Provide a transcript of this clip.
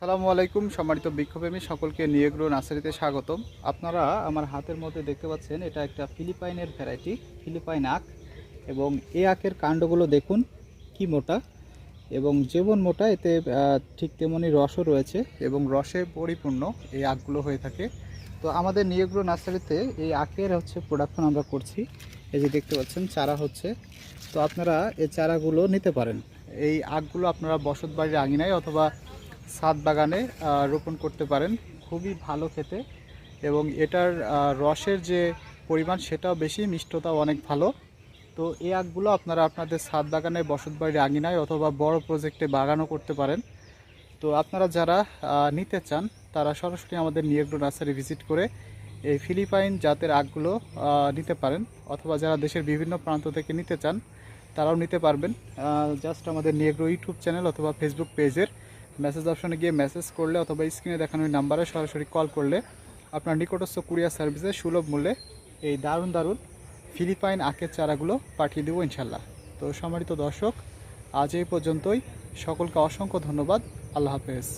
আসসালামু আলাইকুম সম্মানিত বৃক্ষপ্রেমী সকলকে নিয়েগ্রো নার্সারিতে স্বাগতম। আপনারা আমার হাতের মধ্যে দেখতে পাচ্ছেন এটা একটা ফিলিপাইনের ভ্যারাইটি, ফিলিপাইন আখ। এবং এই আখের কাণ্ডগুলো দেখুন কি মোটা, এবং যেমন মোটা এতে ঠিক তেমনই রসও রয়েছে এবং রসে পরিপূর্ণ এই আখগুলো হয়ে থাকে। তো আমাদের নিয়েগ্রো নার্সারিতে এই আখের প্রোডাকশন আমরা করছি। এই যে দেখতে পাচ্ছেন চারা হচ্ছে, তো আপনারা এই চারাগুলো নিতে পারেন। এই আখগুলো আপনারা বসত বাড়ির আঙিনায় অথবা ছাদ বাগানে রোপণ করতে পারেন। খুবই ভালো খেতে, এবং এটার রসের যে পরিমাণ সেটাও বেশি, মিষ্টতাও অনেক ভালো। তো এই আখগুলো আপনারা আপনাদের ছাদ বাগানে, বসত বাড়ির আঙিনায় অথবা বড় প্রজেক্টে বাগানও করতে পারেন। তো আপনারা যারা নিতে চান তারা সরাসরি আমাদের নিয়েগ্রো নার্সারি ভিজিট করে এই ফিলিপাইন জাতের আখগুলো নিতে পারেন, অথবা যারা দেশের বিভিন্ন প্রান্ত থেকে নিতে চান তারাও নিতে পারবেন। জাস্ট আমাদের নিয়েগ্রো ইউটিউব চ্যানেল অথবা ফেসবুক পেজের মেসেজ অপশনে গিয়ে মেসেজ করলে অথবা স্ক্রিনে দেখানো ওই নাম্বারে সরাসরি কল করলে আপনার নিকটস্থ কুরিয়ার সার্ভিসে সুলভ মূল্যে এই দারুণ দারুণ ফিলিপাইন আখের চারাগুলো পাঠিয়ে দেবো ইনশাল্লাহ। তো সম্মানিত দর্শক, আজ এই পর্যন্তই। সকলকে অসংখ্য ধন্যবাদ। আল্লাহ হাফেজ।